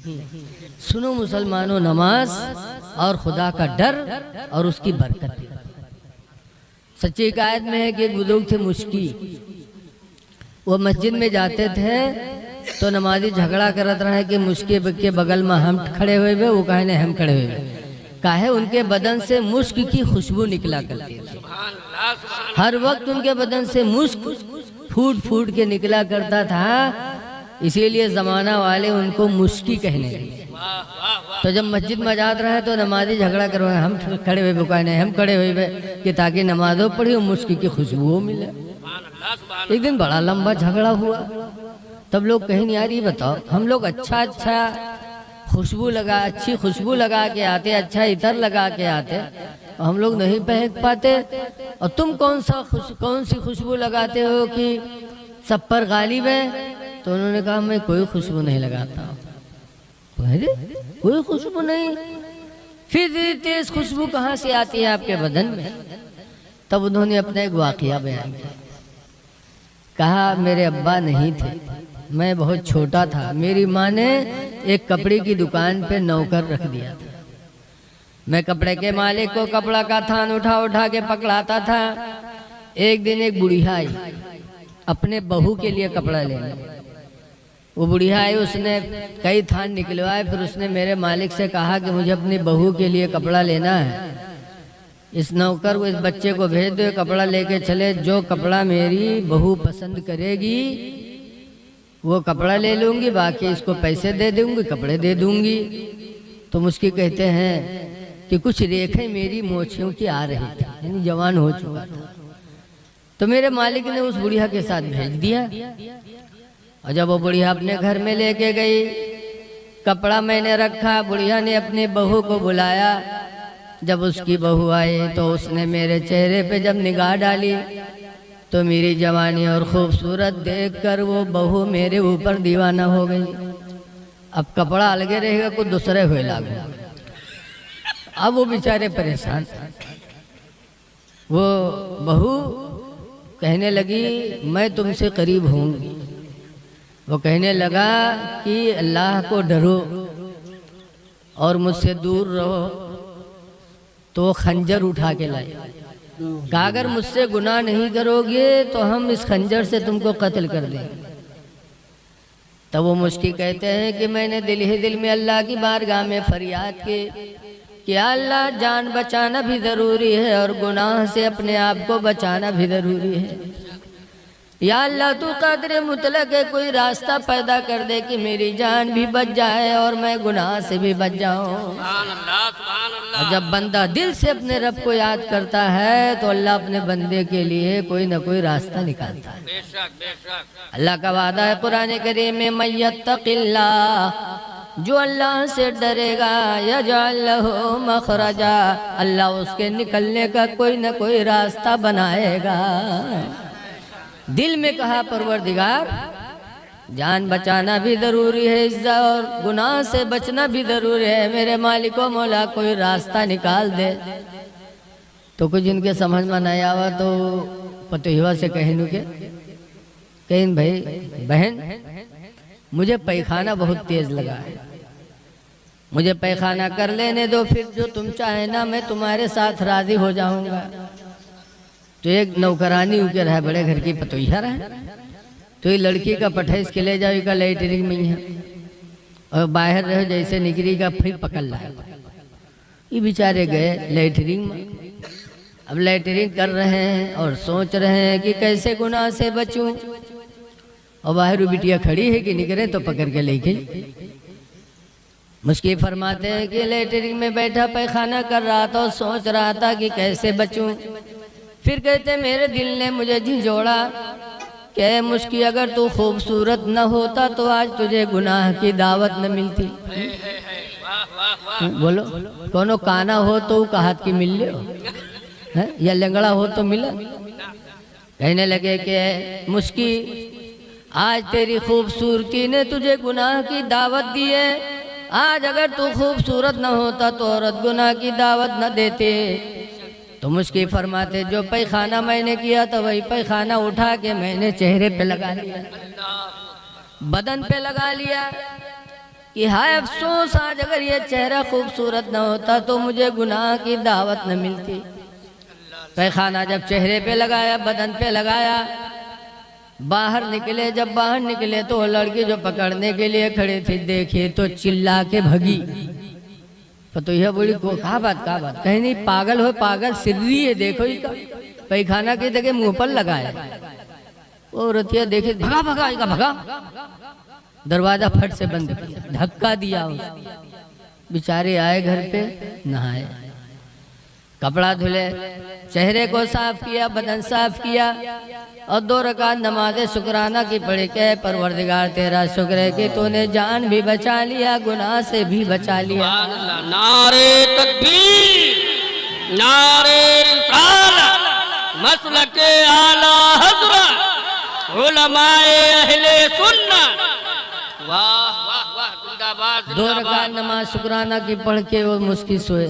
सुनो मुसलमानों, नमाज और खुदा का डर और उसकी बरकत। सच्ची हिकायत में है कि एक बुजुर्ग थे मुश्की, वो मस्जिद में जाते थे तो नमाजी झगड़ा करत रहे कि मुश्की के बगल में हम खड़े हुए वे, वो कहे हम खड़े हुए। काहे उनके बदन से मुश्क की खुशबू निकला करती थी, हर वक्त उनके बदन से मुश्क फूट फूट के निकला करता था, इसीलिए जमाना वाले उनको मुश्की कहने लगे। तो जब मस्जिद में जात रहे तो नमाजी झगड़ा करवाए, हम खड़े हुए बुकाने हम खड़े हुए कि ताकि नमाजों पढ़ी और मुश्की की खुशबू मिले। एक दिन बड़ा लंबा झगड़ा हुआ, तब लोग कहीं नहीं, यार ये बताओ, हम लोग अच्छा खुशबू लगा, अच्छी खुशबू लगा के आते, अच्छा इतर लगा के आते, हम लोग नहीं पहन पाते, और तुम कौन सी खुशबू लगाते हो कि सब पर गालिब है? तो उन्होंने कहा मैं कोई खुशबू नहीं लगाता। अरे कोई खुशबू नहीं, फिर तेज खुशबू कहाँ से आती है आपके बदन में? तब उन्होंने अपना एक वाकया बयान किया। कहा मेरे अब्बा नहीं थे, मैं बहुत छोटा था, मेरी माँ ने एक कपड़े की दुकान पे नौकर रख दिया था। मैं कपड़े के मालिक को कपड़ा का थान उठा उठा के पकड़ाता था। एक दिन एक बुढ़िया आई अपने बहू के लिए कपड़ा लेने। वो बुढ़िया आई, उसने कई थान निकलवाए, फिर उसने मेरे मालिक से कहा कि मुझे अपनी बहू के लिए कपड़ा लेना है, इस नौकर को, इस बच्चे को भेज दो, कपड़ा लेके चले, जो कपड़ा मेरी बहू पसंद करेगी वो कपड़ा ले लूँगी, बाकी इसको पैसे दे दूँगी, कपड़े दे दूँगी। तो मुझकी कहते हैं कि कुछ रेखें मेरी मोछियों की आ रही थी, यानी जवान हो चुका था। तो मेरे मालिक ने उस बुढ़िया के साथ भेज दिया, और जब वो बुढ़िया अपने घर में लेके गई, कपड़ा मैंने रखा, बुढ़िया ने अपनी बहू को बुलाया। जब उसकी बहू आई तो उसने मेरे चेहरे पे जब निगाह डाली तो मेरी जवानी और खूबसूरत देखकर वो बहू मेरे ऊपर दीवाना हो गई। अब कपड़ा अलगे रहेगा, कुछ दूसरे हुए लागू। अब वो बेचारे परेशान। वो बहू कहने लगी मैं तुमसे करीब होंगी। वो कहने लगा कि अल्लाह को डरो और मुझसे दूर रहो। तो वो खंजर उठा के लाए, कहा अगर मुझसे गुनाह नहीं करोगे तो हम इस खंजर से तुमको कत्ल कर देंगे। तब वो मुश्किल कहते हैं कि मैंने दिल ही दिल में अल्लाह की बारगाह में फरियाद की कि अल्लाह जान बचाना भी ज़रूरी है और गुनाह से अपने आप को बचाना भी ज़रूरी है। या अल्लाह तू कादिर मुतलक है, कोई रास्ता पैदा कर दे कि मेरी जान भी बच जाए और मैं गुनाह से भी बच जाऊं। और जब बंदा दिल से अपने रब को याद करता है तो अल्लाह अपने बंदे के लिए कोई ना कोई रास्ता निकालता है। अल्लाह का वादा है कुरान करीम में, मय्यत्तकिल्लाह, जो अल्लाह से डरेगा यजअल लहू मखरजा, अल्लाह उसके निकलने का कोई ना कोई रास्ता बनाएगा। दिल में कहा परवरदिगार जान बचाना भी ज़रूरी है, इज्जत और गुनाह से बचना भी ज़रूरी है, मेरे मालिको मौला कोई रास्ता निकाल दे। तो कुछ इनके समझ में नहीं आवा तो पतोहिवा से कहने के कहीं भाई बहन मुझे पैखाना बहुत तेज़ लगा है, मुझे पैखाना कर लेने दो, फिर जो तुम चाहे ना मैं तुम्हारे साथ राज़ी हो जाऊंगा। तो एक नौकरानी उके रहा, बड़े घर की पतोहिया रहा, तो ये लड़की का पठाइस के ले जाओ का लैटरिंग में है, और बाहर रहो जैसे निकली का फिर पकड़ ला। ये बेचारे गए लैटरिंग में। अब लैटरिंग कर रहे हैं और सोच रहे हैं कि कैसे गुनाह से बचूं, और बाहर बिटिया खड़ी है कि निकले तो पकड़ के लेके। मुश्किल फरमाते हैं कि लैटरिंग में बैठा पैखाना कर रहा था और सोच रहा था कि कैसे बचूं। फिर कहते मेरे दिल ने मुझे झिझोड़ा कि मुश्किल अगर तू खूबसूरत न होता तो आज तुझे गुनाह की दावत न मिलती। बोलो कोनो काना हो तो कहात की मिल लियो है, या लंगड़ा हो तो मिला। कहने लगे कि मुश्किल आज तेरी खूबसूरती ने तुझे गुनाह की दावत दी है, आज अगर तू खूबसूरत न होता तो औरत गुनाह की दावत न देते। तो मुश्किल फरमाते जो पैखाना मैंने किया तो वही पैखाना उठा के मैंने चेहरे पे लगा लिया, बदन पे लगा लिया। कि हाय अफसोस, आज अगर ये चेहरा खूबसूरत न होता तो मुझे गुनाह की दावत न मिलती। पैखाना जब चेहरे पे लगाया, बदन पे लगाया, बाहर निकले, जब बाहर निकले तो वो लड़की जो पकड़ने के लिए खड़ी थी देखी तो चिल्ला के भगी। तो यह बोली को कहा बात कहीं नहीं, पागल हो, पागल सिर्री है, देखो इसका पैखाना की जगह मुंह पर लगाया। वो रतिया देखे, भगा, दरवाजा फट से बंद किया, धक्का दिया उसको। बेचारे आए घर पे, नहाए, कपड़ा धुले, चेहरे को साफ किया, बदन साफ किया और 2 रकात नमाज़े शुक्राना की पढ़ के परवरदिगार तेरा शुक्र है कि तूने जान भी बचा लिया, गुनाह से भी बचा लिया। नारे तकबीर, नारे रिसालत, मसलके आला हज़रत, उलमाए अहले सुन्नत। वाह वाह वाह, जिंदाबाद। 2 रकात नमाज शुक्राना की पढ़ के वो मुस्की सोए।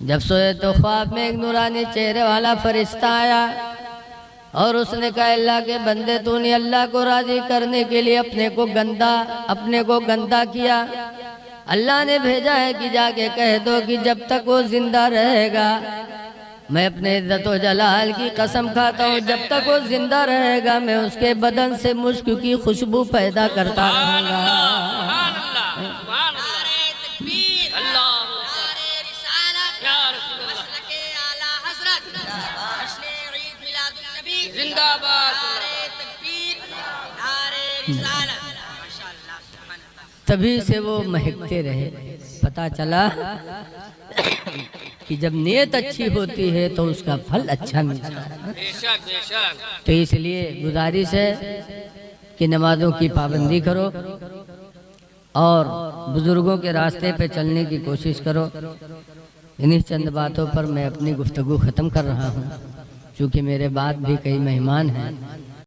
जब सोए तो ख्वाब में एक नूरानी चेहरे वाला फरिश्ता आया और उसने कहा, अल्लाह के बंदे, तूने अल्लाह को राजी करने के लिए अपने को गंदा किया। अल्लाह ने भेजा है कि जाके कह दो कि जब तक वो जिंदा रहेगा, मैं अपने इज्जत व जलाल की कसम खाता हूँ, जब तक वो जिंदा रहेगा मैं उसके बदन से मुश्क की खुशबू पैदा करता रहूँगा। तभी से वो महकते रहे। पता चला कि जब नीयत अच्छी होती है तो उसका फल अच्छा मिलता है। तो इसलिए गुजारिश है कि नमाजों की पाबंदी करो और बुजुर्गों के रास्ते पे चलने की कोशिश करो। इन्हीं चंद बातों पर मैं अपनी गुफ्तगू ख़त्म कर रहा हूँ, क्योंकि मेरे बाद भी कई मेहमान हैं।